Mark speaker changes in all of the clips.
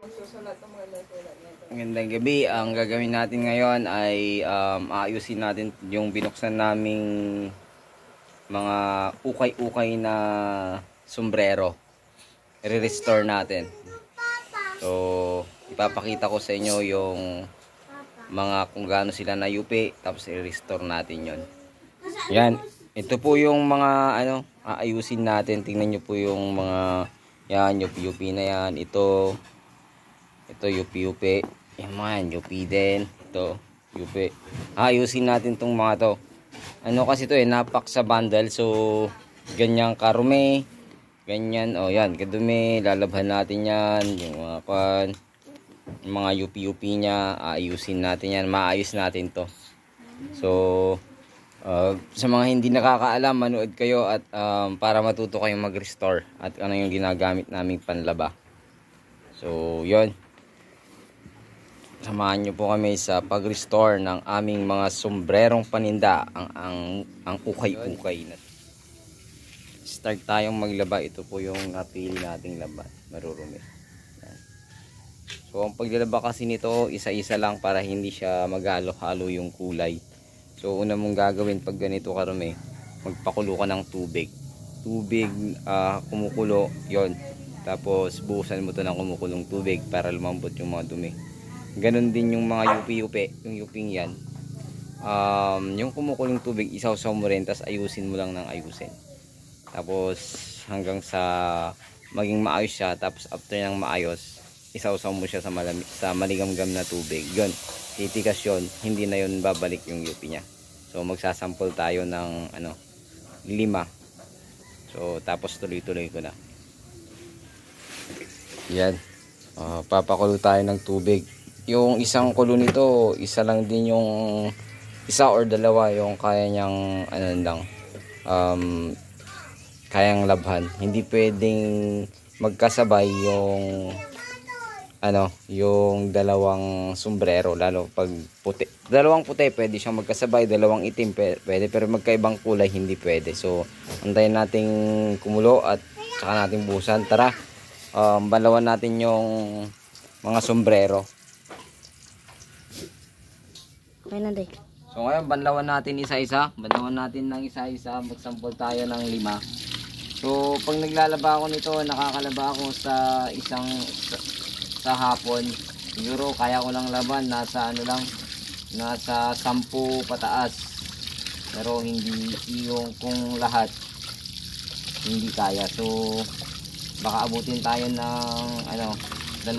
Speaker 1: Magandang gabi. Ang gagawin natin ngayon ay aayusin natin yung binuksan naming mga ukay-ukay na sombrero. I-restore natin. So, ipapakita ko sa inyo yung mga kung gaano sila nayupi, tapos i-restore natin yon. Yan. Ito po yung mga aayusin natin. Tingnan nyo po yung mga yan, yupi-yupi na yan. Ito yupi-yupi. Yan mga yan, yupi din. Ito, yupi. Ayusin natin tong mga to. Ano kasi to napak sa bundle. So, ganyang karumi. Ganyan, yan, kadumi. Lalabhan natin yan. Yung mga pan. Yung mga yupi-yupi niya. Ayusin natin yan. Maayos natin to. So, sa mga hindi nakakaalam, manood kayo at para matuto kayong mag-restore at ano yung ginagamit naming panlaba. So, yon. Samahan nyo po kami sa pag-restore ng aming mga sombrerong paninda, ang ukay-ukay na. Start tayong maglaba. Ito po yung napili nating laba, marurumi. Yan. So, ang paglalaba kasi nito, isa-isa lang para hindi siya maghalo-halo yung kulay. So, una mong gagawin pag ganito karumi, magpakulo ka ng tubig. Kumukulo, yon. Tapos, buhusan mo to ng kumukulong tubig para lumambot yung mga dumi. Ganon din yung mga yupi-yupi, yung yuping yan. Yung kumukulong tubig, isawsaw mo rin, tapos ayusin mo lang ng ayusin. Tapos, hanggang sa maging maayos siya, tapos after ng maayos, isawsaw mo siya sa maligamgam na tubig. Yun, titikas yun, hindi na yun babalik yung yupi niya. So, magsasample tayo ng 5. So, tapos tuloy-tuloy ko na. Yan. Papakulo tayo ng tubig. Yung isang kulo nito, isa lang din yung isa or dalawa yung kaya niyang kayang labhan. Hindi pwedeng magkasabay yung dalawang sombrero, lalo pag puti. Dalawang puti pwede siyang magkasabay, dalawang itim pwede, pero magkaibang kulay hindi pwede. So, antayin nating kumulo at saka nating buhusan. Tara, balawan natin yung mga sombrero.
Speaker 2: Okay na, day.
Speaker 1: So ngayon, banlawan natin isa-isa. Banlawan natin ng isa-isa. Magsampol tayo ng 5. So pag naglalaba ako nito, nakakalaba ako sa sa hapon. Siguro kaya ko lang laban nasa nasa 10 pataas. Pero hindi yung kung lahat hindi kaya. So baka abutin tayo ng 2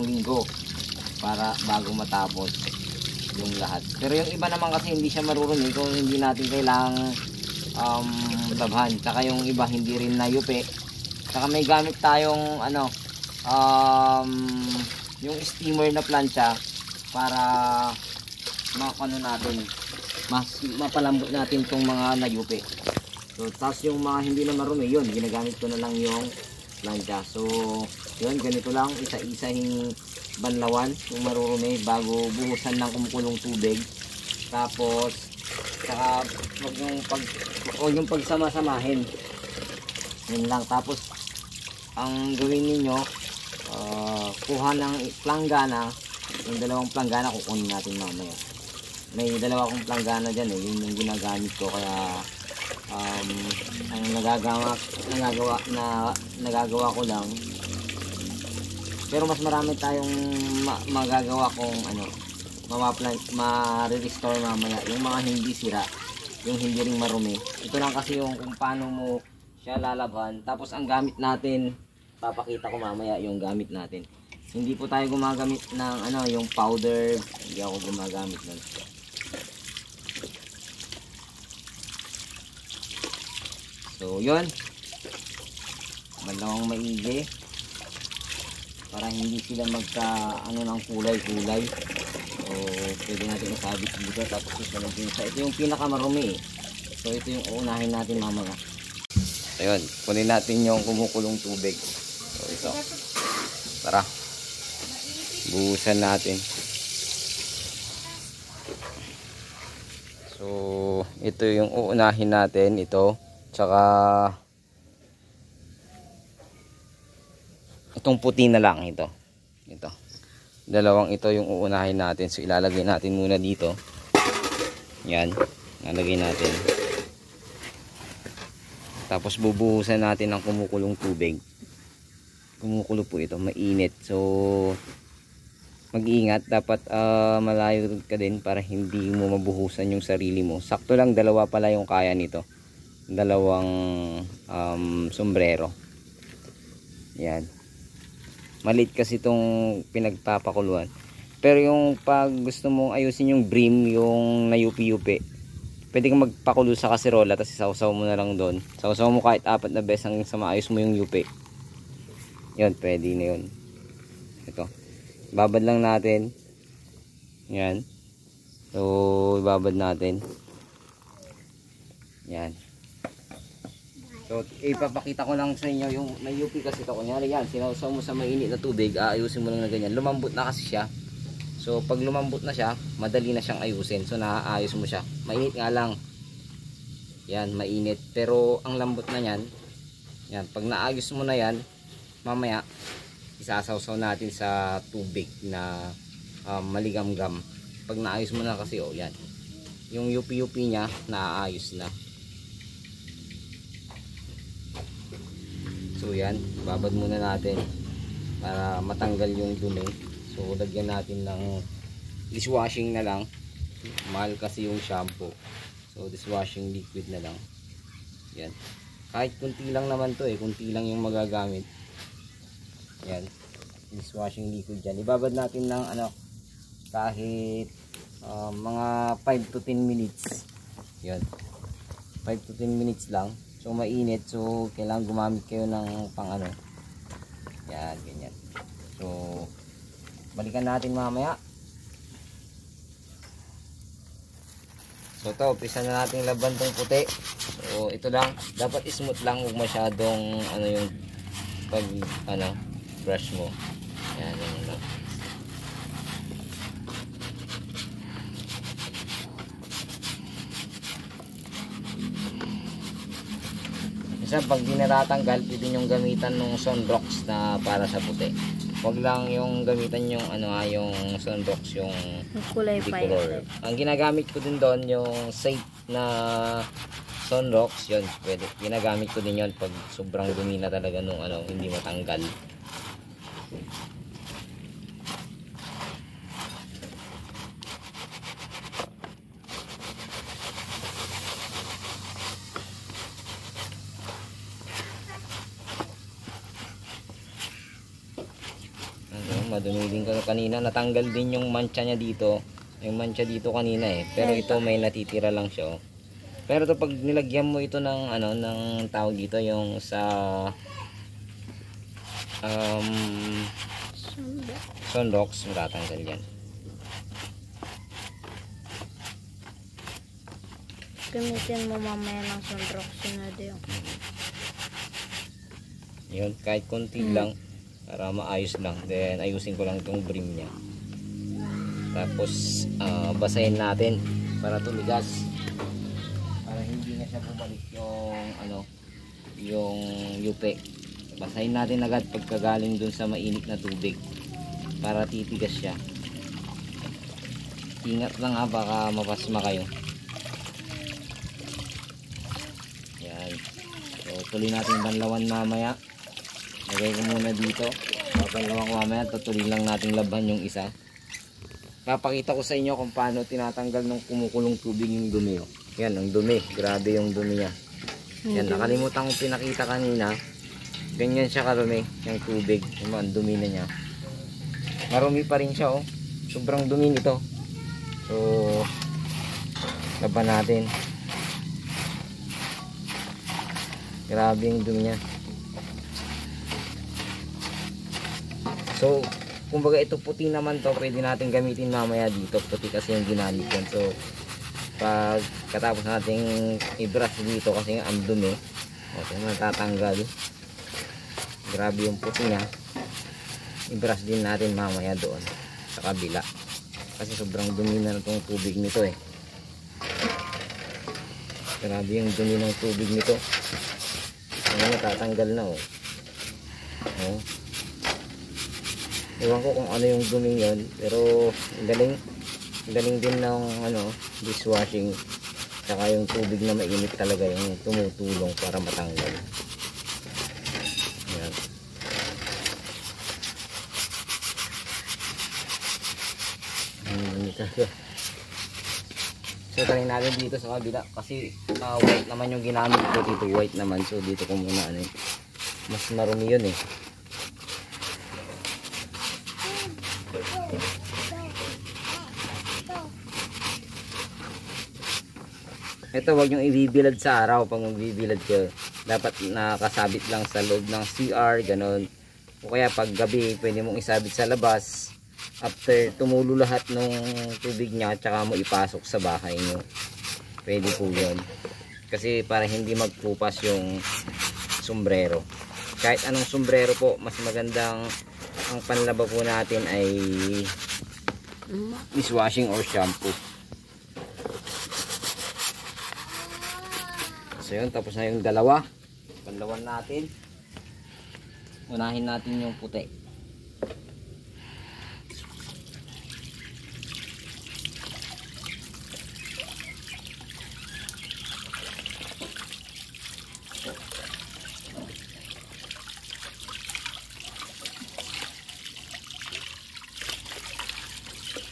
Speaker 1: linggo para bago matapos yung lahat. Pero yung iba naman kasi hindi siya marurumi kung hindi natin kailangang labhan. Saka yung iba hindi rin nayupi. Saka may gamit tayong yung steamer na plancha para mapalambot natin tong mga nayupi. So tapos yung mga hindi na marumi, yun ginagamit ko na lang yung plancha. So yun, ganito lang isa-isahin banlawan yung marurumi bago buhusan ng kumukulong tubig. Tapos saka wag yung pagsama-samahin. Yun lang. Tapos ang gawin niyo, kuha ng planggana. Yung 2 planggana kukunin natin mamaya. May 2 akong planggana dyan yun yung ginagamit ko, kaya ang nagagawa ko lang. Pero mas marami tayong magagawa kung ma-restore mamaya. Yung mga hindi sira, yung hindi ring marumi. Ito lang kasi yung kung paano mo siya lalabhan. Tapos ang gamit natin, papakita ko mamaya yung gamit natin. Hindi po tayo gumagamit ng yung powder. Hindi ako gumagamit nun. So yun, malawang maigi para hindi sila ng kulay-kulay. So pwede natin isabit dito, tapos susunod din sa ito yung pinakamarumi. So ito yung uunahin natin mamaya. Ayun, kunin natin yung kumukulong tubig. So ito, tara, buhusan natin. So ito yung uunahin natin, ito, tsaka itong puti na lang ito. Ito. Dalawang ito yung uunahin natin. So ilalagay natin muna dito. Yan. Ilalagay natin. Tapos bubuhusan natin ng kumukulong tubig. Kumukulo po ito. Mainit. So mag-iingat. Dapat malayo ka din para hindi mo mabuhusan yung sarili mo. Sakto lang, dalawa pala yung kaya nito. Dalawang sombrero. Yan. Maliit kasi itong pinagpapakuluan. Pero yung pag gusto mong ayusin yung brim, yung nayupi-yupi, pwede kang magpakulo sa kaserola, tapos isawsaw mo na lang doon. Sawsaw mo kahit 4 na beses hanggang sa maayos mo yung yupi. Yun, pwede na yun. Ito. Babad lang natin. Yan. So, ibabad natin. Yan. So, ipapakita ko lang sa inyo yung may yupi kasi ito. Kunyari yan, sinawsaw mo sa mainit na tubig, aayusin mo lang na ganyan. Lumambot na kasi siya. So, pag lumambot na siya, madali na siyang ayusin. So, naaayos mo siya. Mainit nga lang. Yan, mainit. Pero, ang lambot na yan, yan, pag naayos mo na yan, mamaya, isasawsaw natin sa tubig na maligamgam. Pag naayos mo na kasi, oh, yan. Yung yupi-yupi niya, naaayos na. So yan, babad muna natin para matanggal yung dumi. So lagyan natin ng dishwashing na lang. Mahal kasi yung shampoo. So dishwashing liquid na lang. Yan. Kahit kunti lang naman to kunti lang yung magagamit. Yan. Dishwashing liquid dyan. Ibabad natin ng kahit mga 5 to 10 minutes. Yan. 5 to 10 minutes lang. So mainit, so kailangan gumamit kayo ng yan, ganyan. So balikan natin mamaya. So ito, umpisa na natin laban tong puti. So ito lang, dapat smooth lang, huwag masyadong yung pag brush mo. Yan, yan lang. Pag di natatanggal, pwede nyong gamitan ng Sunrox na para sa puti. Huwag lang yung gamitan yung yung Sunrox yung
Speaker 2: kulay
Speaker 1: color. Ang ginagamit ko din doon yung safe na Sunrox, yun, pwede. Ginagamit ko din yun pag sobrang dumi na talaga nung hindi matanggal. Madumi din ko kanina, natanggal din yung mancha niya dito. Yung mancha dito kanina pero ito may natitira lang siya. Pero to pag nilagyan mo ito ng ng tawag dito yung sa Sunrox, matatanggal yan.
Speaker 2: Gamitin mo mamaya ng Sunrox na din.
Speaker 1: Yun, kahit konti lang para maayos lang. Then ayusin ko lang itong brim niya. Tapos basahin natin para tumigas. Para hindi na siya bumalik yung yung yupe. Basahin natin agad pagkagaling dun sa mainit na tubig para titigas siya. Ingat lang baka mapasma kayo. Yan. So tuloy natin banlawan mamaya. Lagay ko muna dito. Papalawan ko mamaya. Tutuloy lang natin laban yung isa. Papakita ko sa inyo kung paano tinatanggal ng kumukulong tubig yung dumi. Yan, ang dumi. Grabe yung dumi niya. Yan, nakalimutan kong pinakita kanina. Ganyan siya karumi, yung tubig. Ang dumi na niya. Marumi pa rin siya, sobrang dumi nito. So, laban natin. Grabe yung dumi niya. So, kumbaga ito puti naman to, pwede natin gamitin mamaya dito. Puti kasi yung ginamit yan. So, pag katapos nating i-brush dito kasi ang dumi, okay, matatanggal. Grabe yung puti niya. I-brush din natin mamaya doon sa kabila. Kasi sobrang dumi na itong tubig nito Grabe yung dumi ng tubig nito. Ano, natatanggal na Ewan ko kung ano yung dumi yun, pero ang galing. Ang galing din ng ano, dishwashing. Tsaka yung tubig na mainit talaga yung tumutulong para matanggal. Ayan. So try natin dito sa kabila kasi white naman yung ginamit ko dito, white naman. So dito ko muna ano, mas marumi yun eh. Ito wag nyo ibibilad sa araw. Pag magbibilad ko, dapat nakasabit lang sa loob ng CR, ganon. O kaya pag gabi, pwede mong isabit sa labas. After tumulo lahat ng tubig niya, tsaka mo ipasok sa bahay nyo. Pwede po yun. Kasi para hindi magpupas yung sombrero. Kahit anong sombrero po, mas magandang ang panlaba po natin ay dishwashing or shampoo. So yun, tapos na yung dalawa. Panlawan natin. Unahin natin yung puti.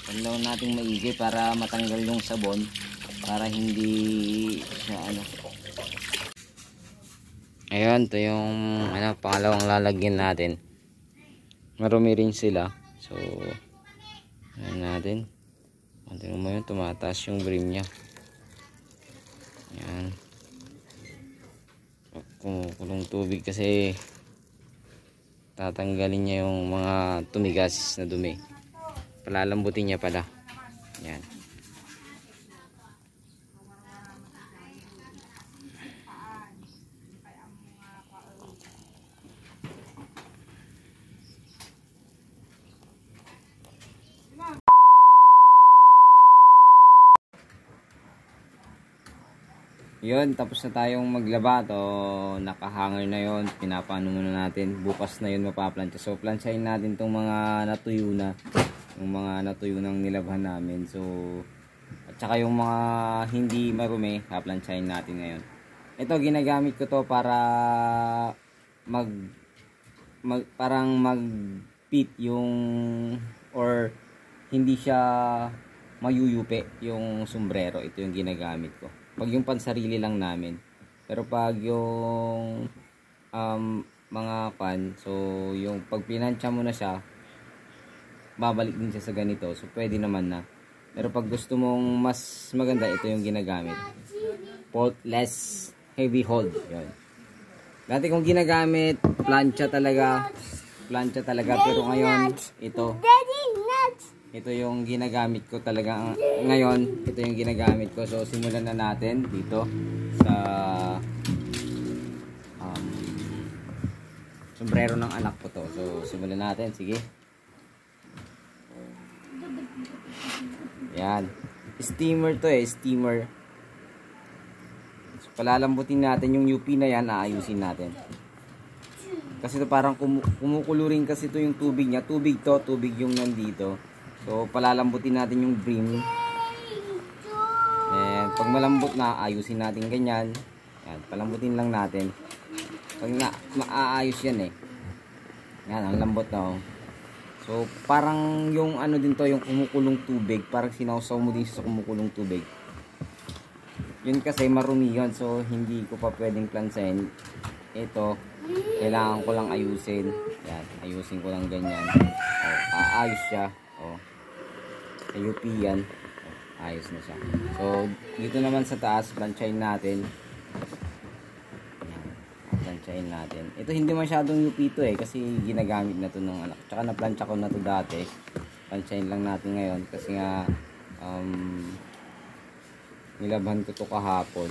Speaker 1: Panlawan natin maigi para matanggal yung sabon, para hindi siya ano. Ayun, ito yung ano, pangalawang lalagyan natin. Marumi rin sila. So, ayan natin. Tingnan mo yun, tumataas yung brim nya. Ayan. Kumukulong tubig kasi tatanggalin niya yung mga tumigas na dumi. Palalambutin niya pala. Ayan. Yun, tapos na tayong maglaba. To, nakahanger na yun. Pinapano muna natin. Bukas na yun mapaplansya. So, plansyahin natin tong mga natuyo na. Yung mga natuyo ng nilabhan namin. So, at saka yung mga hindi marumi, paplansyahin natin ngayon. Ito, ginagamit ko to para parang mag-pit yung, or hindi siya mayuyupi yung sombrero. Ito yung ginagamit ko. Pag yung pansarili lang namin. Pero pag yung mga pan, so yung pag pinansya mo na siya, babalik din siya sa ganito. So pwede naman na. Pero pag gusto mong mas maganda, ito yung ginagamit. Faultless heavy hold. Yun. Dati kong ginagamit, plancha talaga. Plancha talaga. Pero ngayon, ito yung ginagamit ko talaga ngayon. Ito yung ginagamit ko. So simulan na natin dito sa sombrero ng anak ko to. So simulan natin, sige. Yan. Steamer to eh, steamer. So palalambutin natin yung UP na yan, aayusin natin. Kasi ito parang kumukulurin kasi ito yung tubig niya. Tubig to, tubig yung nandito. So, palalambutin natin yung brim. And pag malambot na, ayusin natin ganyan. Yan, palambutin lang natin. Pag maaayos yan eh. Yan, ang lambot na oh. So, parang yung ano din to, yung kumukulong tubig. Parang sinausaw mo din sa kumukulong tubig. Yun kasi marumi yun. So, hindi ko pa pwedeng plansahin. Ito, kailangan ko lang ayusin. Yan, ayusin ko lang ganyan. O, aayos siya. O, sa UP yan. Ayos na siya. So, dito naman sa taas, planchain natin. Planchain natin. Ito hindi masyadong UP to eh, kasi ginagamit na to ng anak. Tsaka na-plancha ko na to dati. Planchain lang natin ngayon kasi nga nilabhan ko to kahapon.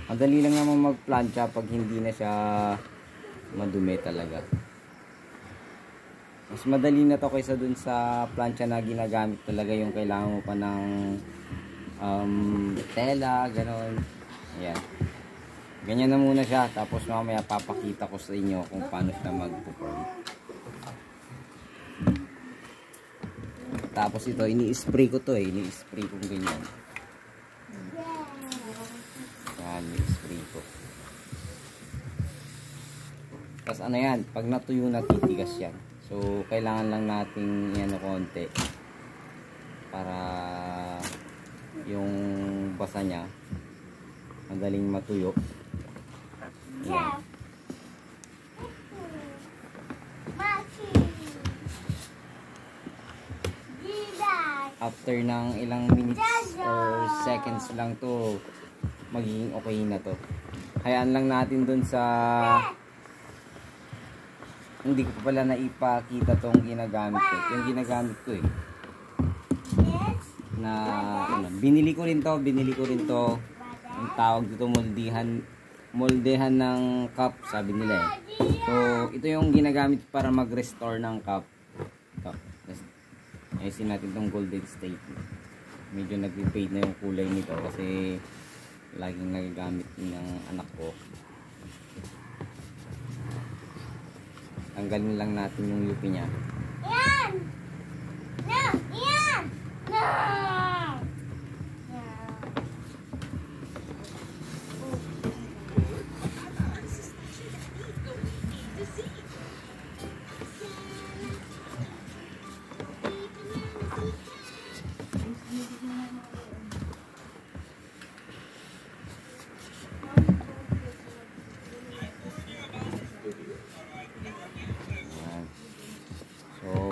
Speaker 1: Madali lang naman magplancha pag hindi na siya madumi talaga. Mas madali na to kaysa dun sa plancha na ginagamit talaga, yung kailangan mo pa ng tela, ganon. Ayan. Ganyan na muna siya. Tapos mamaya papakita ko sa inyo kung paano siya mag-perform. Tapos ito, ini-spray ko to eh. Ini-spray ko ganyan. Yan, ini-spray ko. Tapos ano yan, pag natuyo na titigas yan. So, kailangan lang nating yan konti para yung basa niya madaling matuyo. Yan. After ng ilang minutes or seconds lang to, magiging okay na to. Hayaan lang natin dun sa, hindi ko pa pala naipakita tong ginagamit ko. Yung ginagamit ko eh. Na ano, binili ko rin to. Ang tawag dito moldehan ng cup, sabi nila eh. So ito yung ginagamit para mag-restore ng cup. Ayusin natin tong golden state. Medyo nag-fade na yung kulay nito kasi laging nagagamit ng anak ko. Tanggalin lang natin yung UP niya. Yan! No! Yan! No!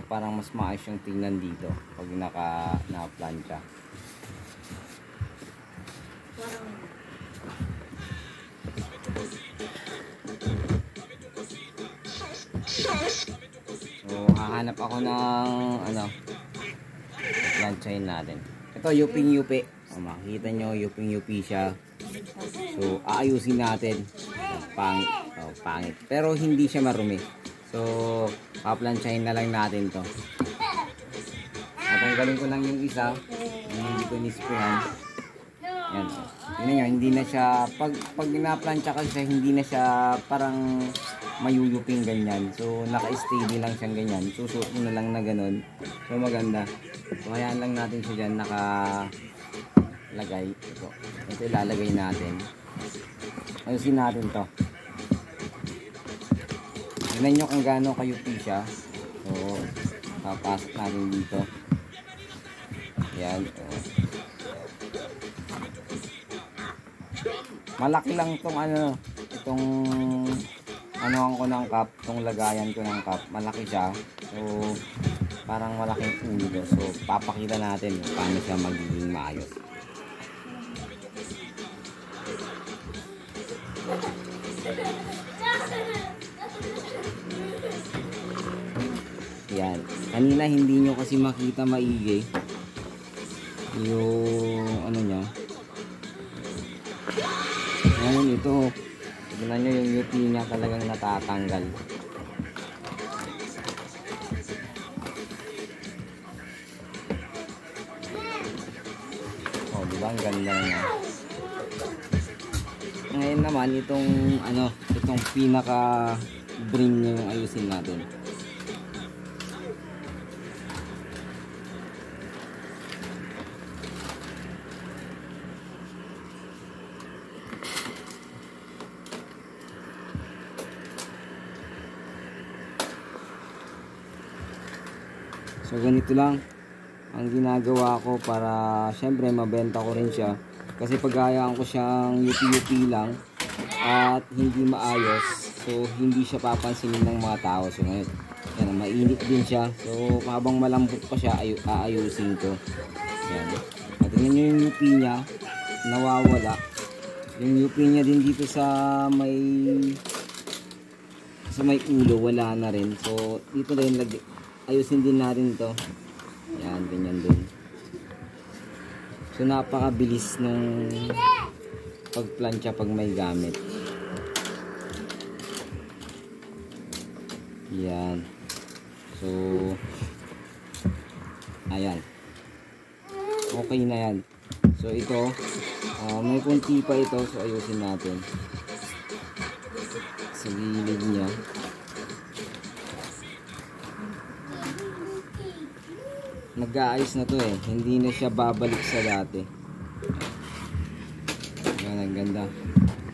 Speaker 1: Parang mas maayos yung tingnan dito pag naka-plancha. So hahanap ako ng ano, planchain natin. Ito UP. Makikita nyo UP siya. So aayusin natin. Pangit. Pero hindi siya marumi. So, paplansyahin na lang natin to. Natanggalin ko lang yung isa. Hindi ko nisprayan. Yan. Tingnan nyo, hindi na siya, pag na-plansya ka siya, hindi na siya parang mayuyuping ganyan. So, naka-steady lang siyang ganyan. Susuot mo na lang na ganun. So, maganda. So, hayaan lang natin siya dyan, nakalagay. Ito ilalagay natin. Ayusin natin to. Tignan nyo kung gaano kayupi siya. So, papasok natin dito. Yan. Malaki lang itong itong anuhan ko ng cup, itong lagayan ko ng cup. Malaki siya. So, parang malaking ulo. So, papakita natin paano siya magiging maayos. Yan. Kanina hindi nyo kasi makita maigi yung ano niya. Ngayon ito, tignan nyo yung UP niya talagang natatanggal. Oh, diba? Ang ganda niya. Ngayon naman itong pinaka brim niya yung ayusin natin. So ganito lang ang ginagawa ko para syempre mabenta ko rin siya. Kasi paghahayaan ko siyang UP lang at hindi maayos, so hindi siya papansinin ng mga tao. So ngayon, yan, mainit din siya. So habang malambot pa siya, aayusin ko. Yan. At tingnan nyo yung UP niya, nawawala. Yung UP niya din dito sa may ulo, wala na rin. So dito rin ayusin din natin to. Yan, ganyan din. So napakabilis nung pagplansya pag may gamit. Yan. So ayan. Okay na yan. So ito, may kunti pa ito. So ayusin natin. sa gilid niya. Mag-aayos na to eh. Hindi na siya babalik sa dati. Yan, ang ganda.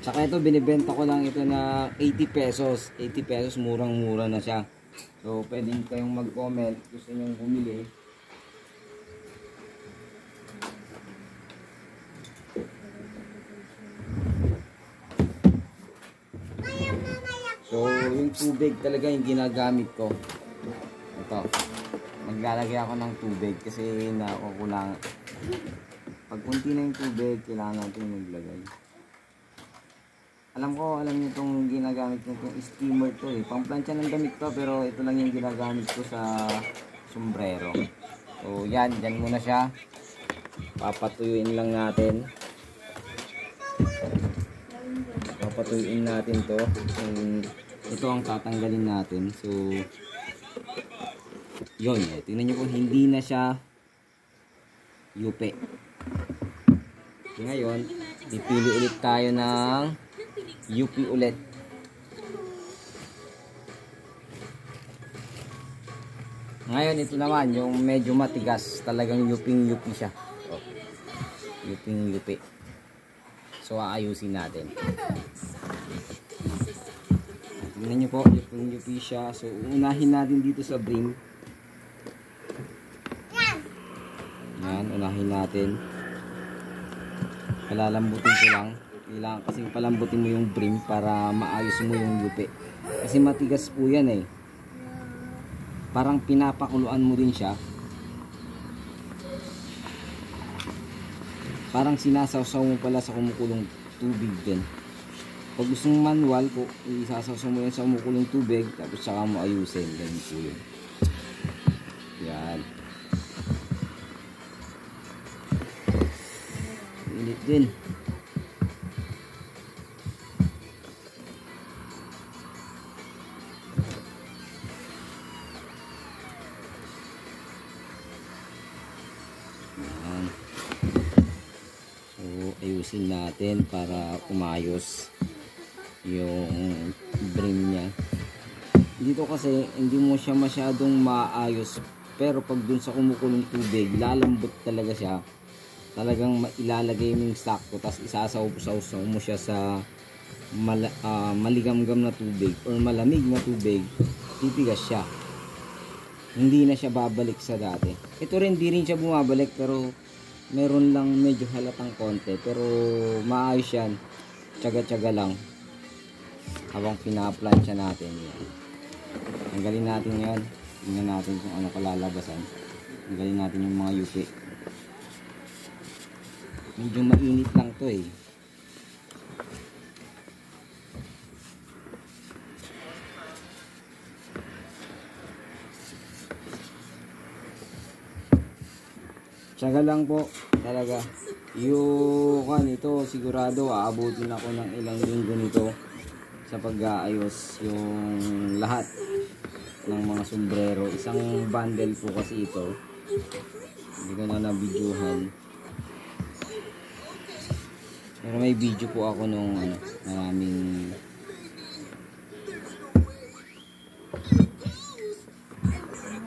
Speaker 1: Tsaka ito, binibenta ko lang ito na 80 pesos. 80 pesos, murang-mura na siya. So, pwedeng kayong mag-comment. Gusto nyo bumili. So, yung tubig talaga yung ginagamit ko. Ito. Maglalagay ako ng tubig kasi nakukulang. Pag kunti na yung tubig, kailangan natin maglagay. Alam niyo itong ginagamit ko, itong steamer to eh. Pamplansya ng damit to, pero ito lang yung ginagamit ko sa sombrero. So yan, dyan muna siya. Papatuyuin lang natin. Papatuyuin natin to. Ito ang tatanggalin natin. So yun, tingnan nyo po, hindi na siya yupe. So, ngayon, pipili ulit tayo ng UP ulit. Ngayon, ito naman, yung medyo matigas. Talagang yuping-yupi siya. Oh, yuping-yupi. So, aayusin natin. Tingnan nyo po, yuping-yupi siya. So, unahin natin dito sa brim. Yan, unahin natin. Palalambutin ko lang. Kailangan kasing palambutin mo yung brim para maayos mo yung yupi. Kasi matigas po yan eh. Parang pinapakuluan mo din siya. Parang sinasawsaw mo pala sa kumukulong tubig din. Pag gusto mong manual, isasawsaw mo yan sa kumukulong tubig, tapos saka mo ayusin. Ganyan po yun. Yan. Init din. Yan. So ayusin natin para umayos yung brim niya. Dito kasi hindi mo siya masyadong maayos, pero pag dun sa kumukulong tubig lalambot talaga siya. Talagang ilalagay mo yung sakto, tapos isasaw-saw mo siya sa maligamgam na tubig or malamig na tubig, titigas siya. Hindi na siya babalik sa dati. Ito rin, di rin siya bumabalik, pero meron lang medyo halatang konti, pero maayos yan. Tsaga-tsaga lang habang pinaplansya natin yan. Tanggalin natin yan. Tingnan natin kung ano kalalabasan. Tanggalin natin yung mga yupi. Medyo mainit lang to eh. Tsaga lang po talaga. Yung ito sigurado aabutin ako ng ilang linggo nito sa pag-aayos yung lahat ng mga sombrero. Isang bundle po kasi ito. Hindi ko na na-videohan. Pero may video po ako nung maraming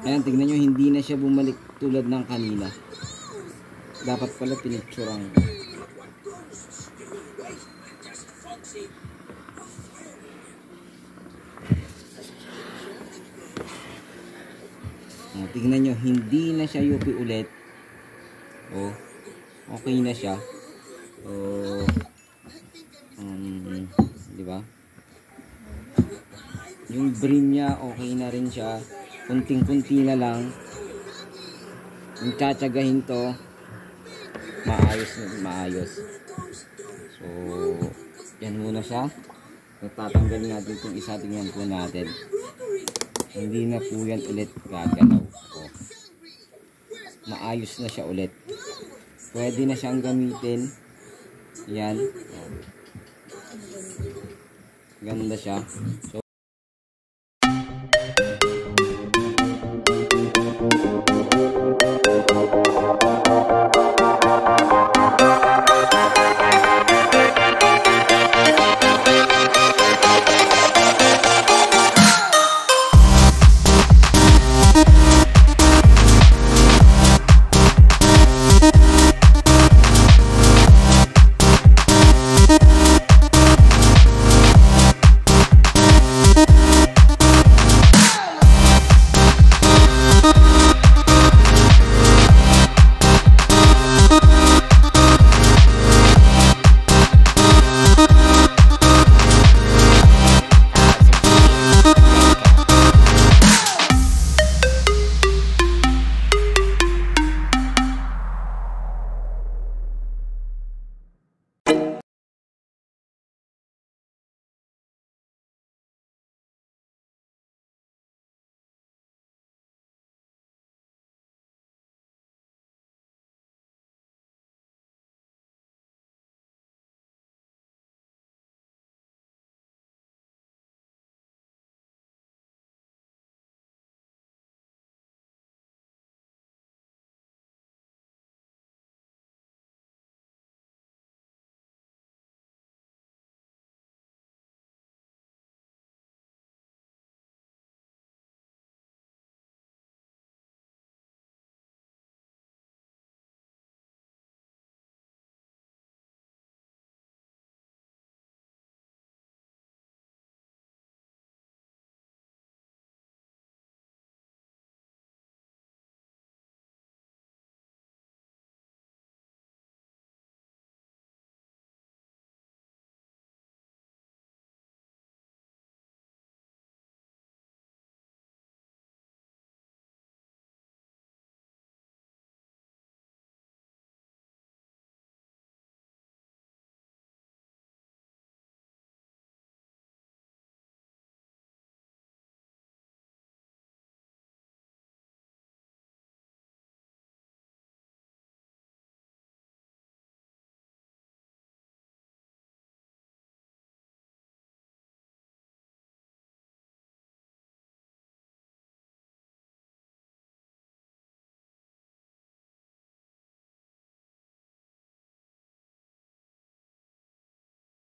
Speaker 1: ayan, tignan nyo, hindi na siya bumalik tulad ng kanina. Dapat pala pinicturean ko. Tignan nyo, hindi na siya yupi ulit. Oh, okay na siya. So, di ba? Yung brim niya okay na rin siya. Kunting-kunti na lang. Yung tsatsagahin to, maayos. So, yan muna siya. Natatanggalin natin itong isa. Tingnan po natin. Hindi na po yan ulit gagalaw. Oh. Maayos na siya ulit. Pwede na siyang gamitin. Yan. Oh. Ganda siya. So,